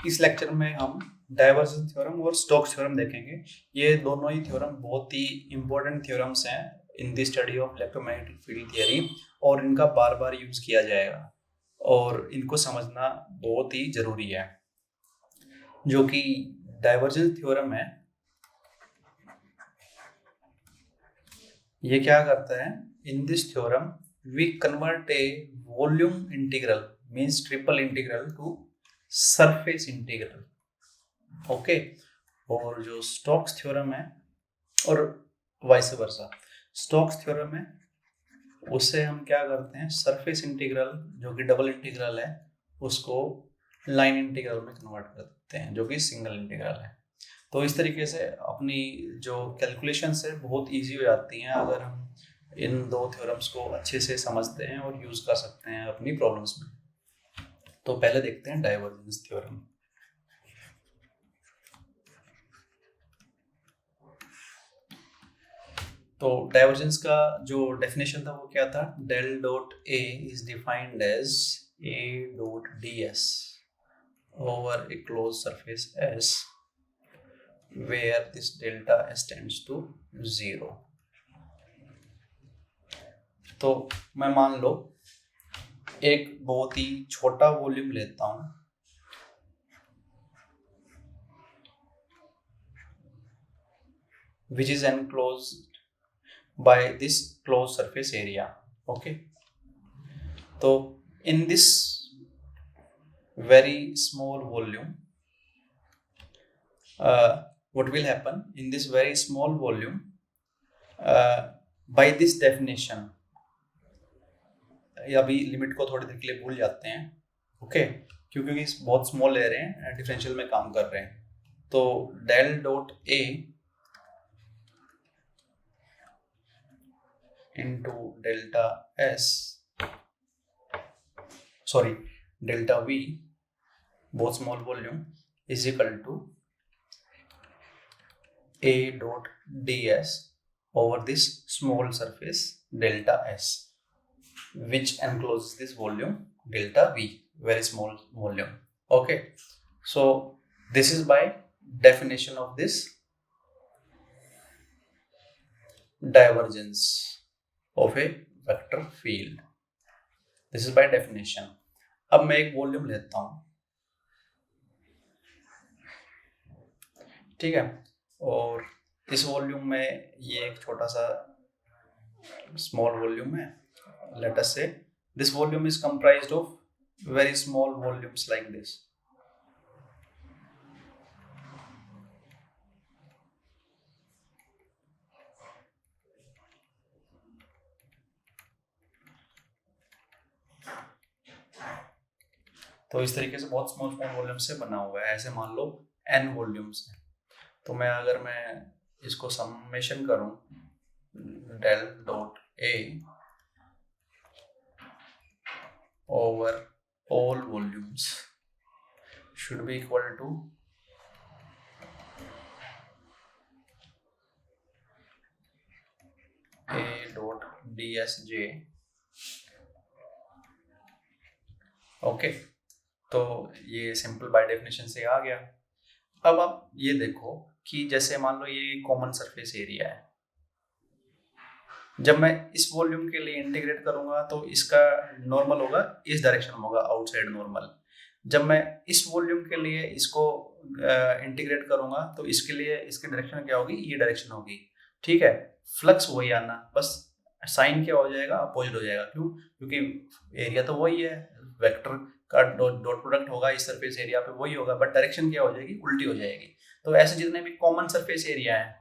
इस लेक्चर में हम डाइवर्जेंस थ्योरम और स्टोक्स थ्योरम देखेंगे। ये दोनों ही थ्योरम बहुत ही इंपॉर्टेंट थ्योरम्स हैं in the study of electromagnetic field theory, और इनका बार बार यूज किया जाएगा और इनको समझना बहुत ही जरूरी है। जो कि डाइवर्जेंस थ्योरम है, ये क्या करता है? In this theorem we convert a volume integral means triple integral to surface integral. Okay, और जो स्टोक्स थ्योरम है और वाइस वर्सा, स्टोक्स थ्योरम है उससे हम क्या करते हैं, सरफेस इंटीग्रल जो कि डबल इंटीग्रल है उसको लाइन इंटीग्रल में कन्वर्ट कर देते हैं जो कि सिंगल इंटीग्रल है। तो इस तरीके से अपनी जो कैलकुलेशंस है बहुत इजी हो जाती हैं अगर हम इन दो थ्योरम्स को अच्छे से समझते हैं और यूज कर सकते हैं अपनी प्रॉब्लम्स में। तो पहले देखते हैं डाइवर्जेंस थ्योरम। तो डाइवर्जेंस का जो डेफिनेशन था वो क्या था? Del dot A is defined as A dot D S over a closed surface S where this delta s tends to 0। तो मैं मान लो एक बहुत ही छोटा वॉल्यूम लेता हूं which is enclosed by this closed surface area। okay, तो in this very small volume what will happen in this very small volume by this definition, अभी लिमिट को थोड़ी देर के लिए भूल जाते हैं। ओके, क्योंकि बहुत स्मॉल ले रहे हैं, डिफरेंशियल में काम कर रहे हैं। तो del dot A into delta S, sorry delta V, बहुत small volume, is equal to A dot D S over this small surface delta S which encloses this volume delta V, very small volume। okay, so this is by definition of this divergence of a vector field। this is by definition। अब मैं एक volume लेता हूं, ठीक है, और इस volume में ये एक छोटा सा स्मॉल वॉल्यूम है। let us say this volume is comprised of very small volumes like this। तो इस तरीके से बहुत स्मॉल स्मॉल वॉल्यूम से बना हुआ है। ऐसे मान लो n वॉल्यूम्स हैं, तो मैं अगर मैं इसको समेशन करूं del dot A over all volumes should be equal to a dot dsj। Okay, तो ये सिंपल बाय डेफिनेशन से आ गया। अब आप ये देखो कि जैसे मान लो ये कॉमन सरफेस एरिया है, जब मैं इस वॉल्यूम के लिए इंटीग्रेट करूंगा तो इसका नॉर्मल होगा इस डायरेक्शन में होगा, आउटसाइड नॉर्मल। जब मैं इस वॉल्यूम के लिए इसको इंटीग्रेट करूंगा तो इसके लिए इसकी डायरेक्शन क्या होगी? ये डायरेक्शन होगी, ठीक है। फ्लक्स वही आना, बस साइन क्या हो जाएगा? अपोजिट हो जाएगा। क्यों? क्योंकि एरिया तो वही है, वेक्टर का डॉट प्रोडक्ट होगा इस सरफेस एरिया पे वही होगा, बट डायरेक्शन क्या हो जाएगी? उल्टी हो जाएगी। तो ऐसे जितने भी कॉमन सरफेस एरिया है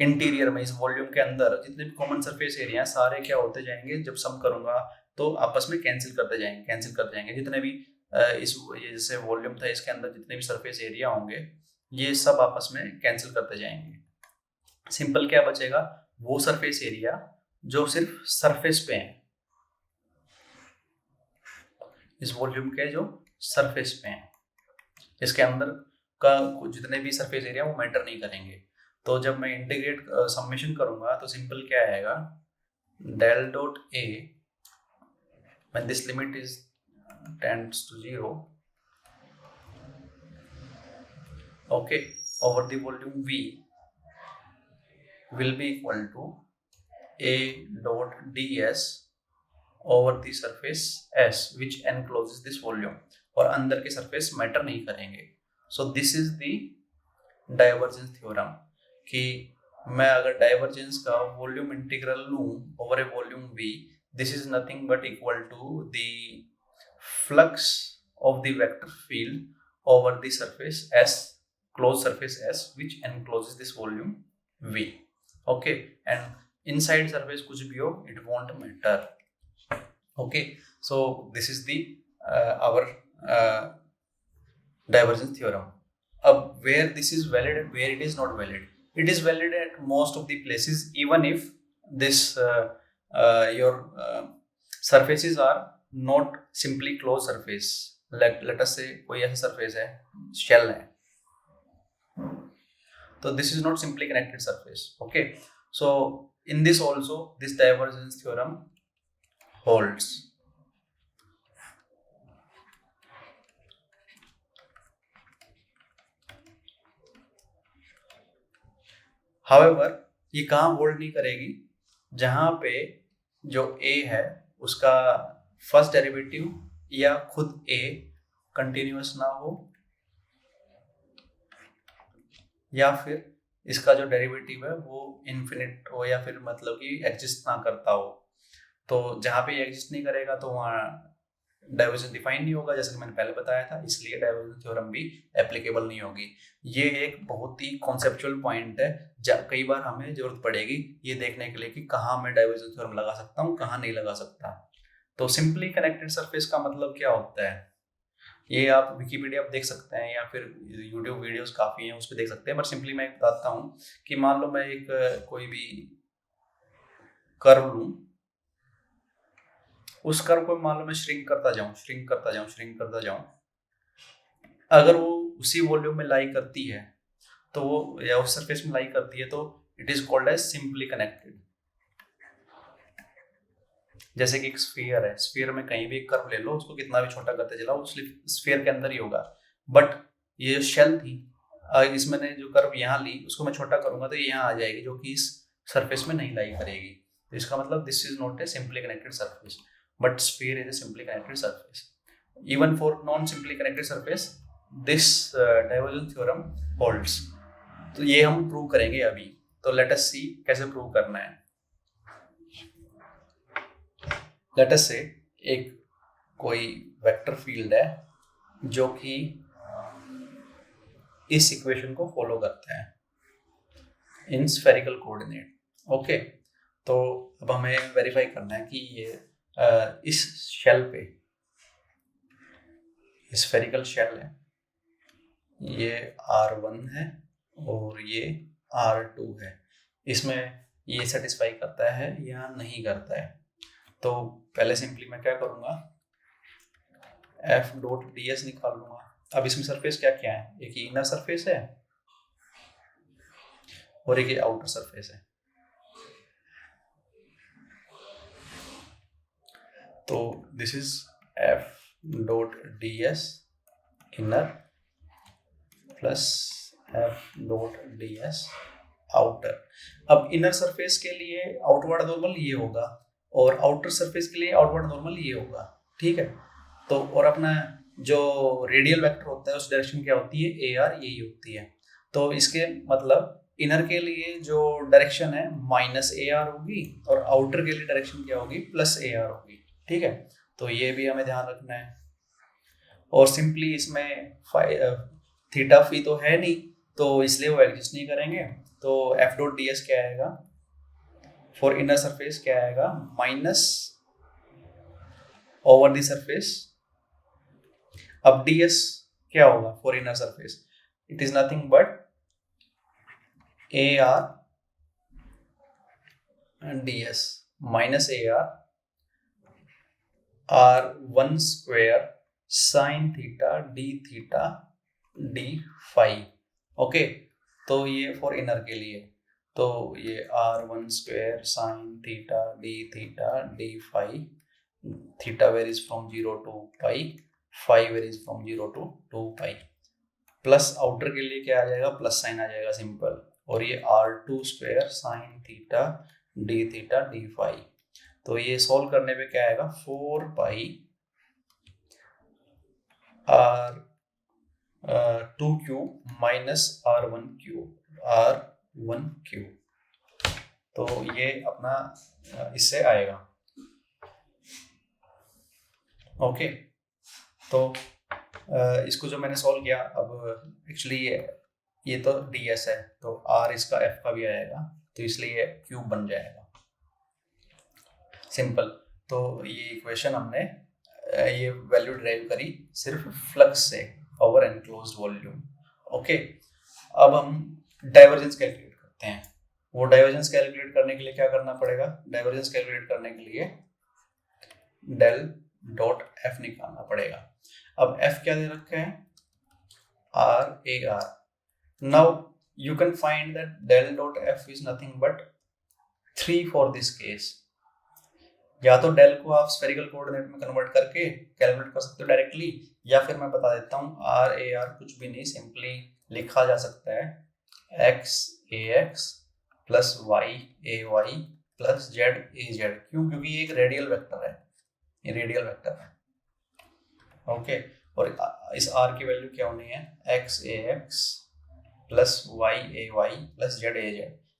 इंटीरियर में, इस वॉल्यूम के अंदर जितने भी कॉमन सरफेस एरिया है सारे क्या होते जाएंगे, जब सम करूंगा तो आपस में कैंसिल करते जाएंगे। जितने भी इस ये जैसे वॉल्यूम था इसके अंदर जितने भी सरफेस एरिया होंगे ये सब आपस में कैंसिल करते जाएंगे। सिंपल क्या बचेगा? वो सरफेस एरिया जो सिर्फ सरफेस पे है, इस वॉल्यूम के जो सरफेस पे है, इसके अंदर का जितने भी सरफेस एरिया वो मैटर नहीं करेंगे। तो जब मैं इंटीग्रेट समेशन करूंगा तो सिंपल क्या आएगा? Del dot A when this limit is tends to 0 okay, over the volume V will be equal to A dot ds over the surface S which encloses this volume, और अंदर के surface matter नहीं करेंगे. So this is the divergence theorem कि मैं अगर divergence का volume integral लूं over a volume V, this is nothing but equal to the flux of the vector field over the surface S, closed surface S which encloses this volume V. Okay, and inside surface कुछ भी हो, it won't matter. Okay, so this is the our divergence theorem. अब where this is valid and where it is not valid, it is valid at most of the places even if this your surfaces are not simply closed surface. Let us say कोई ऐसा surface है, shell है, so this is not simply connected surface. Okay, so in this also this divergence theorem holds. However, ये कहाँ hold नहीं करेगी, जहां पे जो A है उसका फर्स्ट डेरिवेटिव या खुद A कंटिन्यूअस ना हो, या फिर इसका जो डेरिवेटिव है वो इन्फिनिट हो, या फिर मतलब कि एग्जिस्ट ना करता हो. तो जहाँ पे एग्जिस्ट नहीं करेगा तो वहाँ डाइवर्जेंस डिफाइन नहीं होगा, जैसे कि मैंने पहले बताया था, इसलिए डाइवर्जेंस थ्योरम भी एप्लीकेबल नहीं होगी. ये एक बहुत ही कॉन्सेप्चुअल पॉइंट है, कई बार हमें जरूरत पड़ेगी ये देखने के लिए कि कहाँ मैं डाइवर्जेंस थ्योरम लगा सकता हूँ, कहाँ नहीं लगा सकता. तो सिंपली कनेक्टेड सरफेस का मतलब क्या होता है, ये आप विकीपीडिया पे देख सकते हैं या फिर यूट्यूब वीडियोस काफ़ी हैं उस पर देख सकते हैं. बट सिंपली मैं बताता हूँ कि मान लो मैं एक कोई भी कर्व लूँ, उस कर्व को मान लो मैं श्रिंक करता जाऊँ, अगर वो उसी वॉल्यूम में लाई करती है तो वो, या उस सरफेस में लाई करती है, तो it is called as simply connected. जैसे कि एक स्फीयर है, स्फीयर में कहीं भी एक कर्व ले लो, उसको कितना भी छोटा करते चलाओ, उस स्फीयर के अंदर ही होगा. बट ये जो शेल थी, इसमें ने जो कर्व यहाँ ली उसको मैं छोटा करूंगा तो ये यहाँ आ जाएगी, जो कि इस सरफेस में नहीं लाई करेगी. तो इसका मतलब this is not a simply connected surface, but sphere is a simply connected surface. Even for non simply connected surface this divergence theorem holds. तो ये हम प्रूव करेंगे अभी. तो लेट अस सी कैसे प्रूव करना है. लेट अस से एक कोई वेक्टर फील्ड है जो कि इस इक्वेशन को फॉलो करता है इन स्फेरिकल कोऑर्डिनेट. ओके, तो अब हमें वेरीफाई करना है कि ये इस शेल पे, स्फेरिकल शेल है, ये R1 है और ये R2 है, इसमें ये सेटिस्फाई करता है या नहीं करता है. तो पहले सिंपली मैं क्या करूँगा, F डॉट ds निकाल लूँगा. अब इसमें सरफेस क्या क्या है, एक इनर सरफेस है और एक आउटर सरफेस है. तो this is F dot ds inner plus F dot ds outer. अब इनर सरफेस के लिए आउटवर्ड नॉर्मल ये होगा और आउटर सरफेस के लिए आउटवर्ड नॉर्मल ये होगा. ठीक है, तो और अपना जो रेडियल वेक्टर होता है उस डायरेक्शन क्या होती है, AR यही होती है. तो इसके मतलब इनर के लिए जो डायरेक्शन है -AR होगी और आउटर के लिए डायरेक्शन क्या होगी, +AR होगी. ठीक है, तो ये भी हमें ध्यान रखना है. और सिंपली इसमें थीटा फी तो है नहीं, तो इसलिए वो एग्जिस्ट नहीं करेंगे. तो F डॉट ds क्या आएगा फॉर इनर सरफेस, क्या आएगा, माइनस ओवर द सरफेस. अब ds क्या होगा for inner surface, it is nothing but AR ds minus AR R1 square sine theta d theta d phi. Okay, तो ये for inner के लिए, तो ये R1 square sine theta d theta d phi, theta varies from 0 to pi, phi varies from 0 to 2 pi. Plus outer के लिए क्या आ जाएगा, प्लस साइन आ जाएगा सिंपल, और ये R2 square sine theta d phi. तो ये सॉल्व करने पे क्या आएगा, 4 pi R2 cube minus R1 cube. तो ये अपना इससे आएगा। ओके, तो इसको जो मैंने सॉल्व किया, अब एक्चुअली ये तो ds है, तो r इसका f का भी आएगा, तो इसलिए क्यूब बन जाएगा सिंपल। तो ये इक्वेशन हमने ये वैल्यू ड्राइव करी सिर्फ फ्लक्स से ओवर एनक्लोज्ड वॉल्यूम। ओके, अब हम डाइवर्जेंस कैलकुलेट करते हैं। वो डाइवर्जेंस कैलकुलेट करने के लिए क्या करना पड़ेगा, डाइवर्जेंस कैलकुलेट करने के लिए डेल डॉट एफ निकालना पड़ेगा। अब एफ क्या दे रखा है, RAR। Now you can find that del dot F is nothing but 3 for this case. या तो डेल को आप स्फेरिकल कोऑर्डिनेट में कन्वर्ट करके कैलकुलेट कर सकते हो डायरेक्टली, या फिर मैं बता देता हूँ RAR कुछ भी नहीं, सिंपली लिखा जा सकता है XAX plus YAY plus ZAZ। क्यों, क्योंकि ये एक रेडियल वेक्टर है, ये रेडियल वेक्टर है। ओके, और इस r की वैल्यू क्या होनी है, XAX plus YAY plus ZAZ।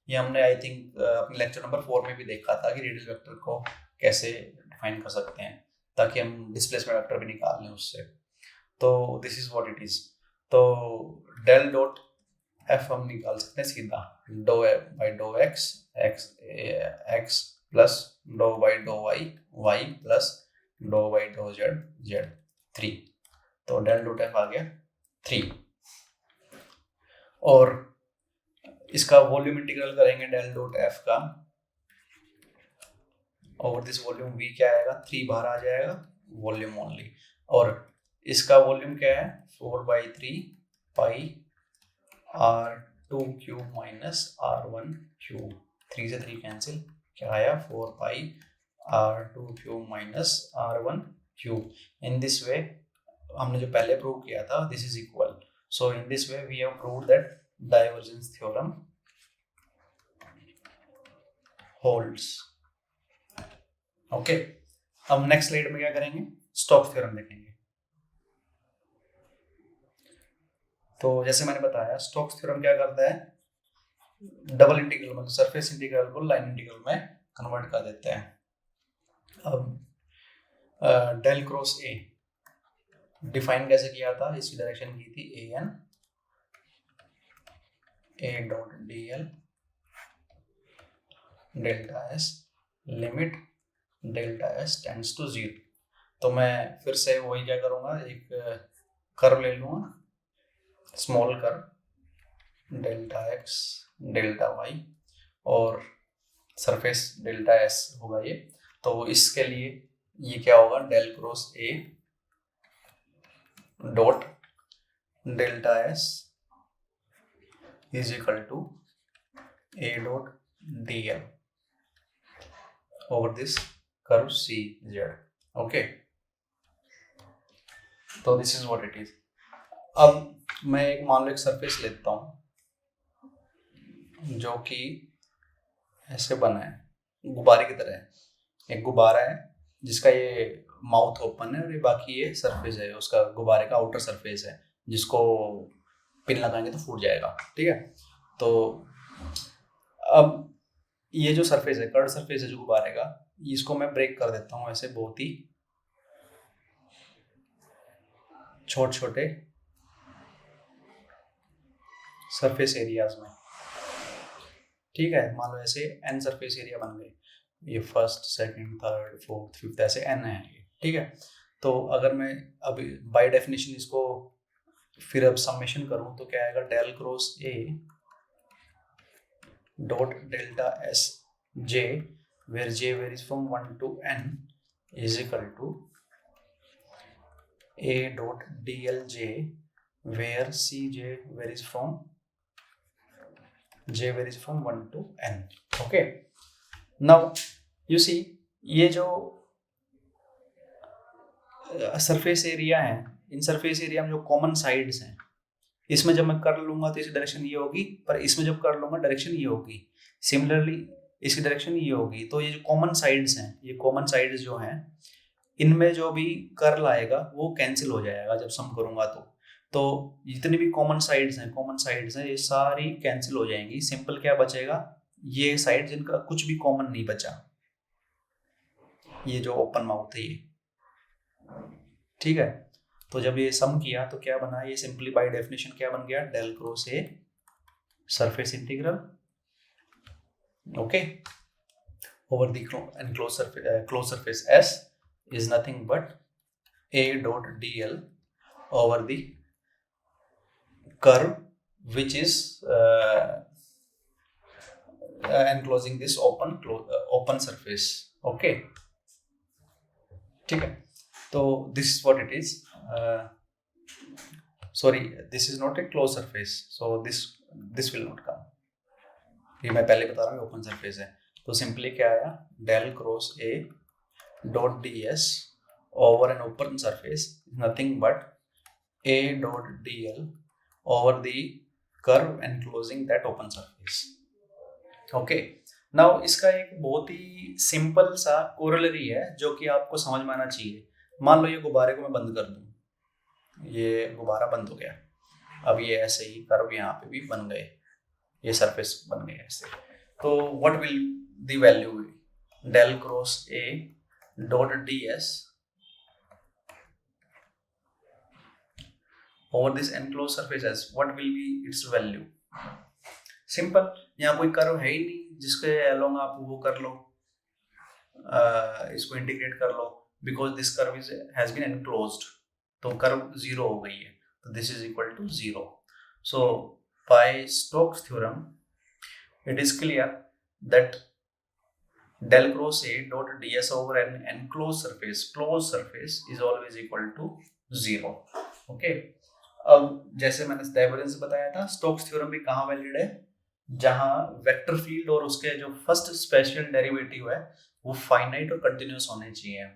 ये हमने आई थिंक अपने लेक्चर नंबर 4 में भी देखा था कि रेडियल वेक्टर को कैसे डिफाइन कर सकते हैं, ताकि हम डिस्प्लेसमेंट वेक्टर भी निकाल लें उससे। तो this is what it is. तो डेल डॉट एफ हम निकाल सकते हैं सीधा, do by do x x plus do by do y plus do by do z 3। तो डेल डॉट एफ आ गया 3। और इसका वॉल्यूम इंटीग्रल करेंगे डेल डॉट एफ का ओवर दिस वॉल्यूम v क्या आएगा, 3 बाहर आ जाएगा, वॉल्यूम ओनली। और इसका वॉल्यूम क्या है, 4/3 पाई R2 cube minus R1 cube. 3 से 3 कैंसिल, क्या आया 4 pi R2 cube minus R1 cube. In this way हमने जो पहले प्रूव किया था, this is equal. So in this way we have proved that divergence theorem holds. Okay, अब next slide में क्या करेंगे, स्टोक्स थ्योरम देखेंगे। तो जैसे मैंने बताया, स्टोक्स थ्योरम क्या करता है, डबल इंटीग्रल मतलब सरफेस इंटीग्रल को लाइन इंटीग्रल में कन्वर्ट कर देता है। अब डेल क्रॉस ए डिफाइन कैसे किया था, इसकी डायरेक्शन की थी an a dot dl delta s limit delta s tends to 0। तो मैं फिर से वही क्या करूँगा, एक कर्व ले लूँगा, small curve delta x delta y और सरफेस डेल्टा s होगा ये। तो इसके लिए ये क्या होगा, del cross a dot delta s is equal to a dot dl over this curve CZ। Okay, तो this is what it is. अब मैं एक मान लो एक सरफेस लेता हूँ जो कि ऐसे बना है, गुब्बारे की तरह है। एक गुब्बारा है जिसका ये माउथ ओपन है, और ये बाकी ये सरफेस है, उसका गुब्बारे का आउटर सरफेस है, जिसको पिन लगाएंगे तो फूट जाएगा। ठीक है, तो अब ये जो सरफेस है, कर्ड सरफेस है जो गुब्बारे का, इसको मैं ब्रेक कर देता हूँ ऐसे बहुत ही छोटे छोटे सरफेस एरियाज में। ठीक है, मान लो ऐसे n सरफेस एरिया बन गए, ये first second third fourth fifth ऐसे n है ये। ठीक है, तो अगर मैं अभी बाय डेफिनेशन इसको फिर अब समेशन करूं तो क्या आएगा, del cross a dot delta s j where j varies from 1 to n is equal to a dot dlj where cj varies from 1 to n। okay, now you see ये जो surface area है, in surface area में जो common sides हैं, इसमें जब मैं कर लूंगा तो इसकी डायरेक्शन ये होगी, पर इसमें जब कर लूंगा डायरेक्शन ये होगी। सिमिलरली इसकी डायरेक्शन ये होगी। तो ये जो कॉमन साइड्स हैं, ये कॉमन साइड्स जो हैं, इनमें जो भी कर्ल आएगा वो कैंसिल हो जाएगा जब सम करूंगा तो जितनी भी कॉमन साइड्स हैं ये सारी कैंसिल हो जाएंगी। सिंपल क्या बचेगा, ये साइड जिनका कुछ भी कॉमन नहीं बचा, ये जो ओपन माउथ है ये, ठीक है। तो जब ये सम किया तो क्या बना, ये सिंपली बाय डेफिनेशन क्या बन गया, del cross A surface integral, okay, over the closed surface S is nothing but A dot dl over the curve which is enclosing this open surface, okay, ठीक है। तो this is what it is. Sorry, this is not a closed surface, so this will not come. ये मैं पहले बता रहा हूँ open surface है। तो सिंपली क्या आया, del cross A dot D S over an open surface nothing but A dot d l over the curve enclosing that open surface, okay. Now इसका एक बहुत ही सिंपल सा कोरोलरी है जो कि आपको समझ में आना चाहिए। मान लो ये गुब्बारे को मैं बंद कर दूं, ये गुब्बारा बंद हो गया, अब ये ऐसे ही कर्व यहाँ पे भी बन गए, ये सरफेस बन गए ऐसे। तो what will the value be, del cross A dot D S over this enclose surface S, what will be its value. Simple, यहाँ कोई कर्व है ही नहीं जिसके अलोंग आप वो कर लो, इसको इंटीग्रेट कर लो, because this curve has been enclosed, तो कर्व जीरो हो गई है, तो this is equal to zero. So by Stokes theorem, it is clear that del cross A dot ds over an enclosed surface, closed surface, is always equal to zero. Okay. अब जैसे मैंने divergence बताया था, Stokes theorem भी कहाँ valid है, जहाँ vector field और उसके जो फर्स्ट स्पेशल डेरिवेटिव है वो फाइनाइट और कंटिन्यूस होने चाहिए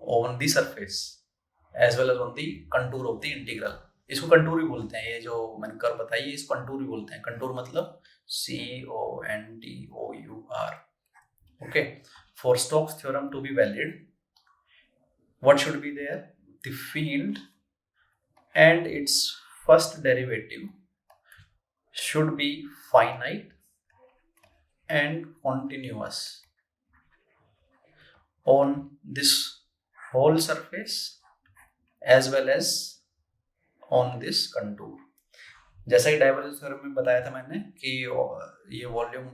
on the surface as well as on the contour of the integral. इसको कंटूर भी बोलते हैं, ये जो मैंने कर्व बताई है इसको कंटूर भी बोलते हैं। कंटूर मतलब CONTOUR, okay. For Stokes theorem to be valid, what should be there, the field and its first derivative should be finite and continuous on this whole surface as well as on this contour। जैसा कि divergence theorem में बताया था मैंने कि ये volume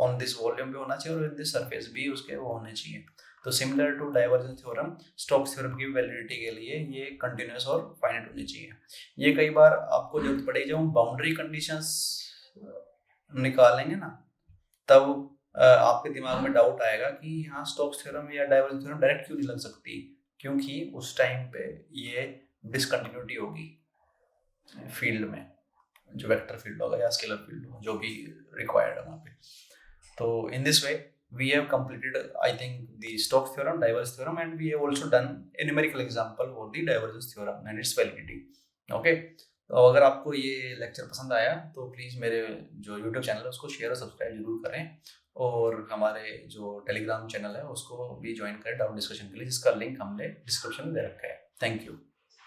on this volume पे होना चाहिए और दिस सरफेस भी उसके वो होने चाहिए। तो similar to divergence theorem, Stokes theorem की वैलिडिटी के लिए ये कंटिन्यूस और फाइनाइट होनी चाहिए। ये कई बार आपको जरूरत पड़ेगी जब हम बाउंड्री कंडीशंस निकालेंगे ना, तब आपके दिमाग में डाउट आएगा कि यहाँ स्टोक्स थ्योरम या डाइवर्जेंस थ्योरम डायरेक्ट क्यों नहीं लग सकती, क्योंकि उस टाइम पे ये डिसकंटिन्यूटी होगी फील्ड में, जो वेक्टर फील्ड होगा या स्केलर फील्ड होगा, जो भी रिक्वायर्ड है वहाँ पे। तो इन this way we have completed, I think, the Stokes theorem, divergence theorem, and we have also done a numerical example for the divergence theorem and its validity, okay। तो अगर आपको ये लेक्चर पसंद आया तो प्लीज़ मेरे जो यूट्यूब चैनल है उसको शेयर और सब्सक्राइब जरूर करें, और हमारे जो टेलीग्राम चैनल है उसको भी ज्वाइन करें डाउट डिस्कशन के लिए, जिसका लिंक हमने डिस्क्रिप्शन में दे रखा है। Thank you.